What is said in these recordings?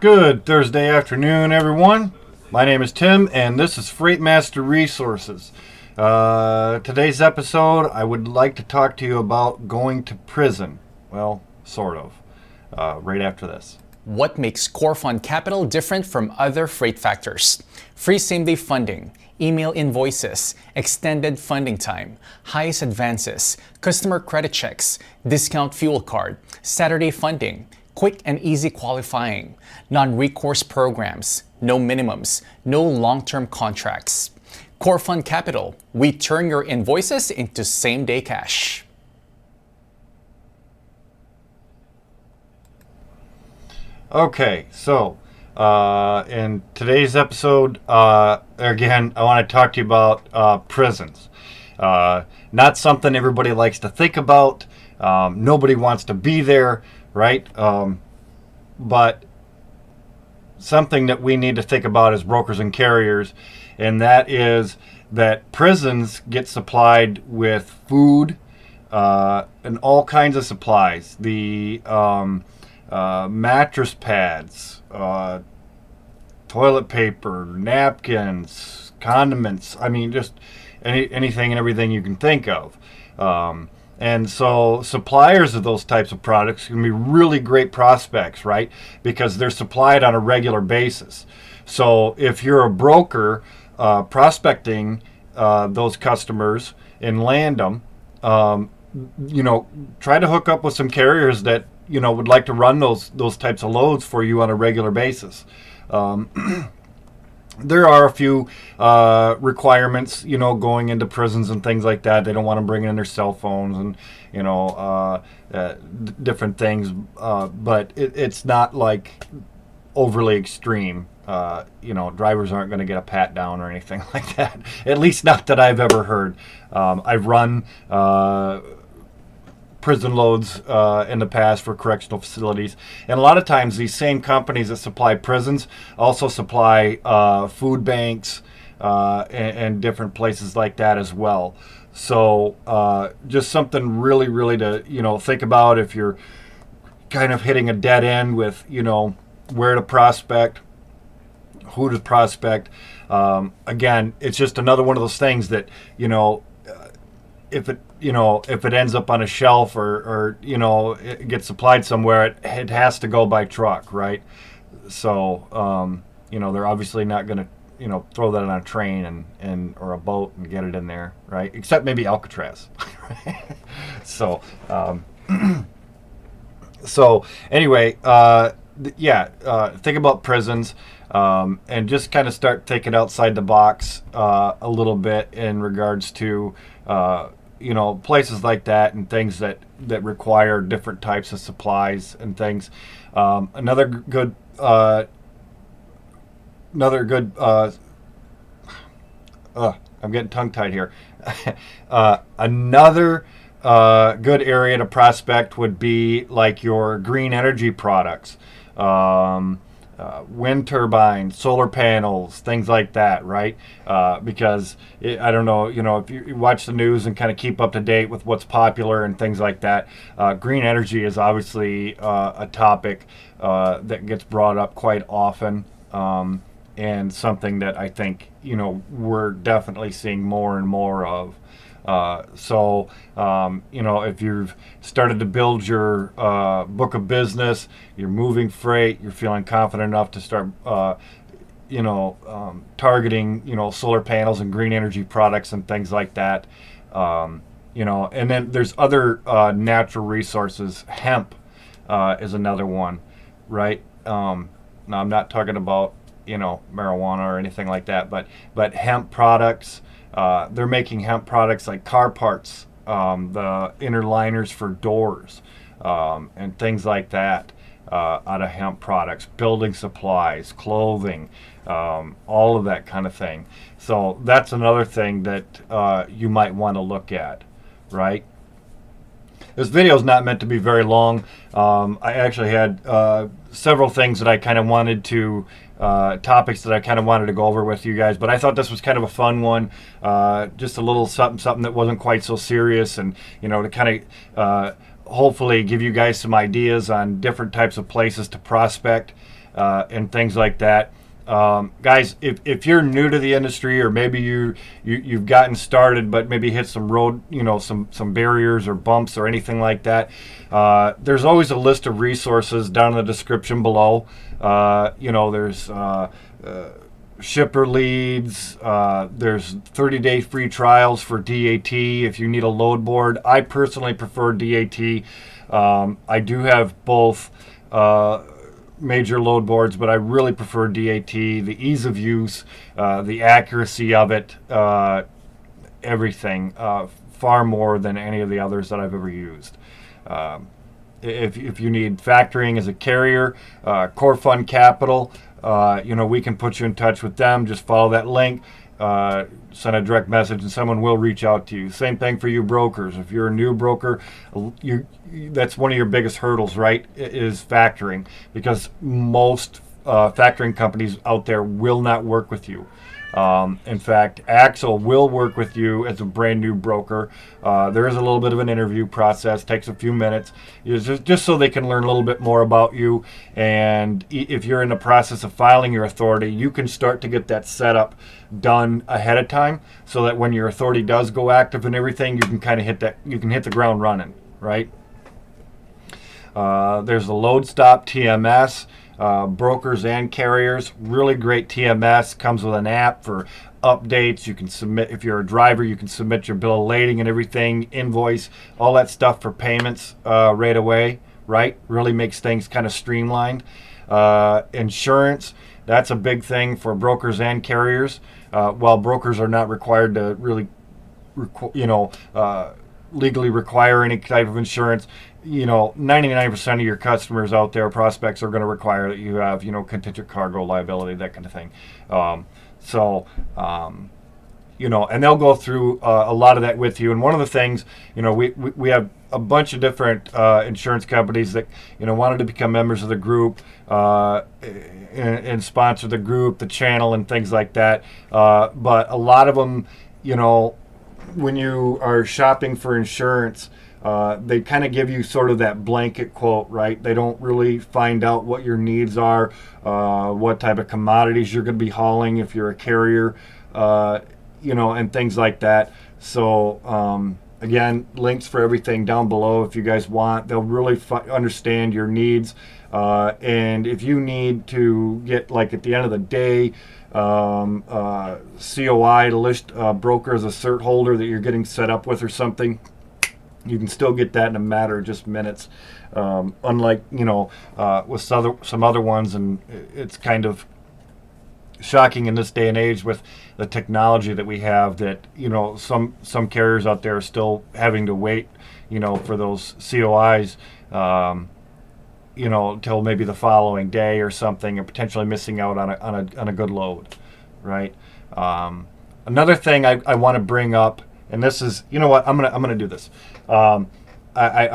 Good Thursday afternoon, everyone. My name is Tim, and this is Freightmaster Resources. Today's episode, I would like to talk to you about going to prison. Well, sort of. Right after this. What makes Core Fund Capital different from other freight factors? Free same-day funding, email invoices, extended funding time, highest advances, customer credit checks, discount fuel card, Saturday funding, quick and easy qualifying, non-recourse programs, no minimums, no long-term contracts. Core Fund Capital, we turn your invoices into same-day cash. Okay, so in today's episode, again, I want to talk to you about prisons. Not something everybody likes to think about. Nobody wants to be there, right? But something that we need to think about as brokers and carriers, and that is that prisons get supplied with food and all kinds of supplies. The mattress pads, toilet paper, napkins, condiments. I mean, just anything and everything you can think of. And so suppliers of those types of products can be really great prospects, right? Because they're supplied on a regular basis. So if you're a broker prospecting those customers and land them, try to hook up with some carriers that would like to run those types of loads for you on a regular basis. There are a few requirements, going into prisons and things like that. They don't want them bringing in their cell phones and, different things. But it's not like overly extreme. Drivers aren't going to get a pat down or anything like that. At least not that I've ever heard. I've run prison loads in the past for correctional facilities, and a lot of times these same companies that supply prisons also supply food banks and different places like that as well. So just something really to think about if you're kind of hitting a dead end with where to prospect, who to prospect. Again, it's just another one of those things that if it ends up on a shelf or it gets supplied somewhere, it has to go by truck, right? So they're obviously not going to throw that on a train and or a boat and get it in there, right? Except maybe Alcatraz. So so anyway, think about prisons. And just kind of start thinking outside the box a little bit in regards to places like that and things that require different types of supplies and things. Another good I'm getting tongue-tied here. Another good area to prospect would be like your green energy products. Wind turbines, solar panels, things like that, right? Because I don't know, if you watch the news and kind of keep up to date with what's popular and things like that, green energy is obviously a topic that gets brought up quite often, and something that I think we're definitely seeing more and more of. If you've started to build your book of business, you're moving freight, you're feeling confident enough to start, targeting, solar panels and green energy products and things like that. And then there's other natural resources. Hemp is another one, right? Now I'm not talking about, marijuana or anything like that, but hemp products. They're making hemp products like car parts, the inner liners for doors, and things like that out of hemp products, building supplies, clothing, all of that kind of thing. So that's another thing that you might want to look at, right? This video is not meant to be very long. I actually had several things that I kind of wanted to topics that I kind of wanted to go over with you guys, but I thought this was kind of a fun one, just a little something that wasn't quite so serious, and to kind of hopefully give you guys some ideas on different types of places to prospect. and things like that. Guys, if you're new to the industry, or maybe you've gotten started but maybe hit some road, some barriers or bumps or anything like that, there's always a list of resources down in the description below. There's shipper leads, there's 30-day free trials for DAT if you need a load board. I personally prefer DAT. I do have both major load boards, but I really prefer DAT. The ease of use, the accuracy of it, everything, far more than any of the others that I've ever used. If you need factoring as a carrier, Core Fund Capital, we can put you in touch with them. Just follow that link, send a direct message, and someone will reach out to you. Same thing for you brokers. If you're a new broker, that's one of your biggest hurdles, right, is factoring, because most factoring companies out there will not work with you. In fact, Axle will work with you as a brand new broker. There is a little bit of an interview process, takes a few minutes, just so they can learn a little bit more about you. And if you're in the process of filing your authority, you can start to get that setup done ahead of time, so that when your authority does go active and everything, you can kind of hit the ground running, right? There's the Load Stop TMS. Brokers and carriers, really great TMS, comes with an app for updates. You can submit, if you're a driver, you can submit your bill of lading and everything, invoice, all that stuff for payments right away, right? Really makes things kind of streamlined. Insurance, that's a big thing for brokers and carriers. While brokers are not required to really, legally require any type of insurance, 99% of your customers out there, prospects, are going to require that you have, contingent cargo liability, that kind of thing. And they'll go through a lot of that with you. And one of the things, we have a bunch of different insurance companies that, wanted to become members of the group and sponsor the group, the channel, and things like that. But a lot of them, when you are shopping for insurance, they kind of give you sort of that blanket quote, right? They don't really find out what your needs are, what type of commodities you're going to be hauling if you're a carrier, and things like that. So, again, links for everything down below if you guys want. They'll really understand your needs. And if you need to get, like, at the end of the day, COI to list a broker as a cert holder that you're getting set up with or something, you can still get that in a matter of just minutes. Unlike, with some other ones, and it's kind of shocking in this day and age with the technology that we have that, some carriers out there are still having to wait, for those COIs, till maybe the following day or something, or potentially missing out on a good load, right? Another thing I want to bring up, and this is, I'm gonna do this. I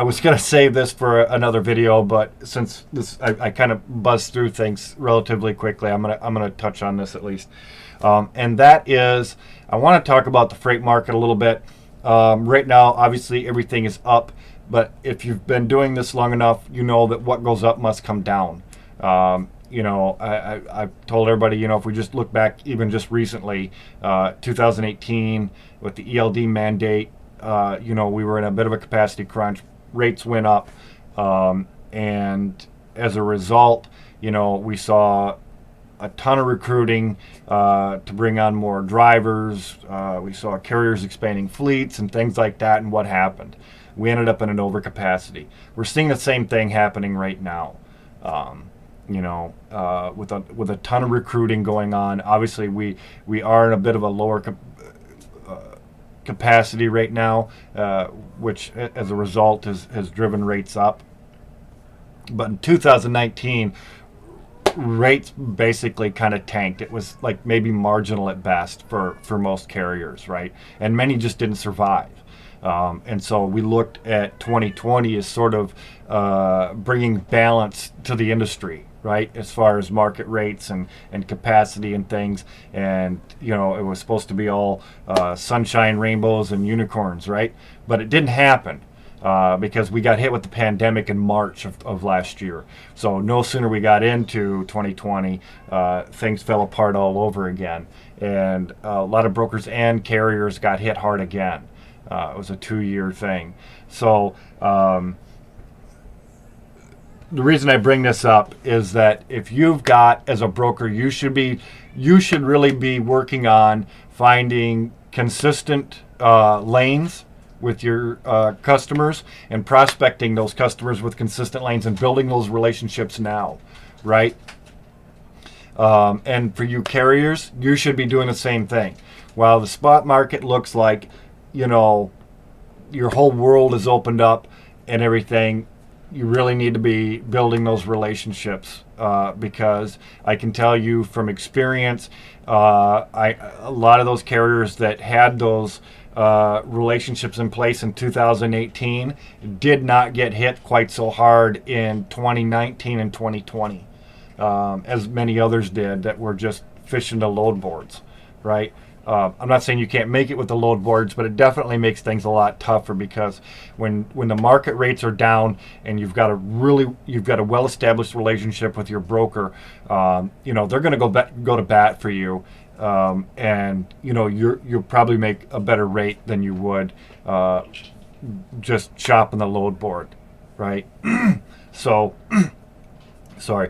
was gonna save this for another video, but since I kind of buzzed through things relatively quickly, I'm gonna touch on this at least. And that is, I want to talk about the freight market a little bit. Right now, obviously, everything is up, but if you've been doing this long enough, you know that what goes up must come down. I've told everybody, if we just look back even just recently, 2018 with the ELD mandate, we were in a bit of a capacity crunch. Rates went up, and as a result, we saw a ton of recruiting to bring on more drivers. We saw carriers expanding fleets and things like that, and what happened? We ended up in an overcapacity. We're seeing the same thing happening right now. With a ton of recruiting going on. Obviously, we are in a bit of a lower capacity right now, which as a result has driven rates up. But in 2019, rates basically kind of tanked. It was like maybe marginal at best for most carriers, right? And many just didn't survive. And so we looked at 2020 as sort of bringing balance to the industry, right, as far as market rates and capacity and things. And, it was supposed to be all sunshine, rainbows, and unicorns, right? But it didn't happen. because we got hit with the pandemic in March of last year. So no sooner we got into 2020, things fell apart all over again. And a lot of brokers and carriers got hit hard again. It was a 2-year thing. So the reason I bring this up is that if you've got, as a broker, you should really be working on finding consistent lanes with your customers and prospecting those customers with consistent lanes and building those relationships now, right? And for you carriers, you should be doing the same thing. While the spot market looks like, your whole world is opened up and everything, you really need to be building those relationships because I can tell you from experience, a lot of those carriers that had those relationships in place in 2018 did not get hit quite so hard in 2019 and 2020 as many others did that were just fishing the load boards, right? I'm not saying you can't make it with the load boards, but it definitely makes things a lot tougher because when the market rates are down and you've got a well-established relationship with your broker, they're going to go to bat for you, and you'll probably make a better rate than you would just shopping the load board, right? So, sorry,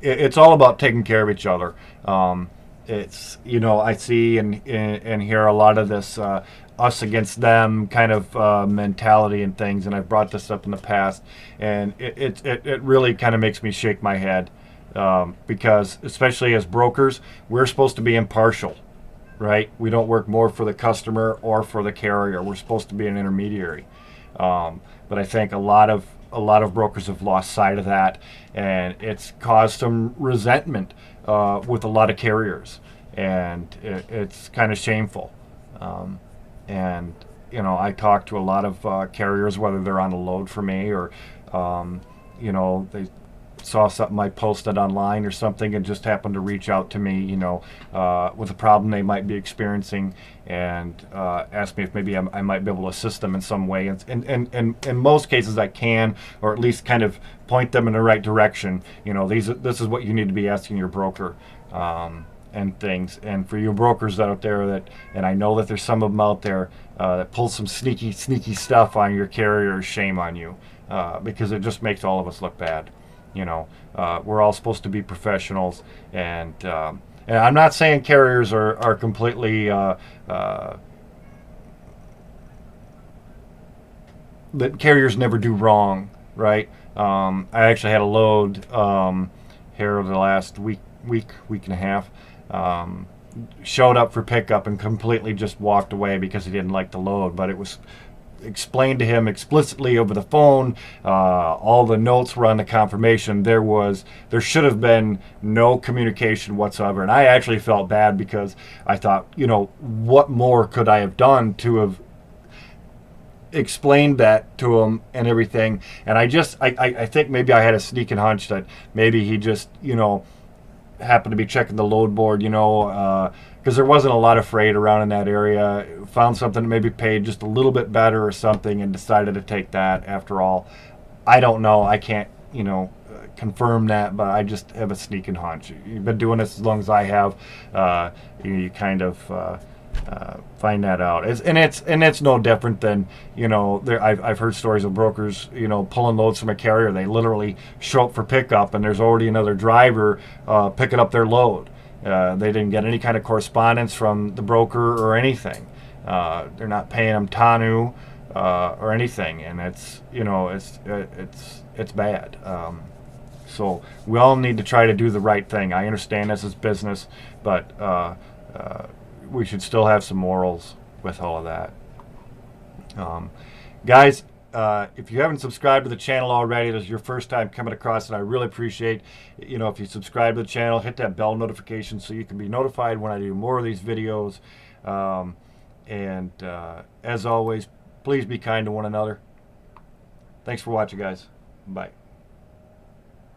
it's all about taking care of each other. It's, I see and hear a lot of this us against them kind of mentality and things, and I've brought this up in the past, and it really kind of makes me shake my head because, especially as brokers, we're supposed to be impartial, right? We don't work more for the customer or for the carrier. We're supposed to be an intermediary, but I think a lot of brokers have lost sight of that, and it's caused some resentment with a lot of carriers, and it's kind of shameful. And I talk to a lot of carriers, whether they're on a load for me or they saw something I posted online or something and just happened to reach out to me, with a problem they might be experiencing, and ask me if maybe I might be able to assist them in some way. And in most cases I can, or at least kind of point them in the right direction. This is what you need to be asking your broker, and things. And for you brokers out there and I know that there's some of them out there that pull some sneaky stuff on your carrier, shame on you, because it just makes all of us look bad. We're all supposed to be professionals, and I'm not saying carriers are completely that carriers never do wrong, right? I actually had a load here over the last week and a half. Showed up for pickup and completely just walked away because he didn't like the load, but it was explained to him explicitly over the phone. All the notes were on the confirmation. There should have been no communication whatsoever, and I actually felt bad because I thought, what more could I have done to have explained that to him and everything. And I think maybe I had a sneaking hunch that maybe he just happened to be checking the load board, because there wasn't a lot of freight around in that area. Found something that maybe paid just a little bit better or something and decided to take that after all. I don't know. I can't, confirm that, but I just have a sneaking hunch. You've been doing this as long as I have. You kind of find that out. It's no different than, I've heard stories of brokers, pulling loads from a carrier. They literally show up for pickup and there's already another driver picking up their load. They didn't get any kind of correspondence from the broker or anything. They're not paying them TANU or anything, and it's bad. So we all need to try to do the right thing. I understand this is business, but we should still have some morals with all of that. Guys, if you haven't subscribed to the channel already, this is your first time coming across it, I really appreciate, if you subscribe to the channel, hit that bell notification so you can be notified when I do more of these videos. And as always, please be kind to one another. Thanks for watching, guys. Bye.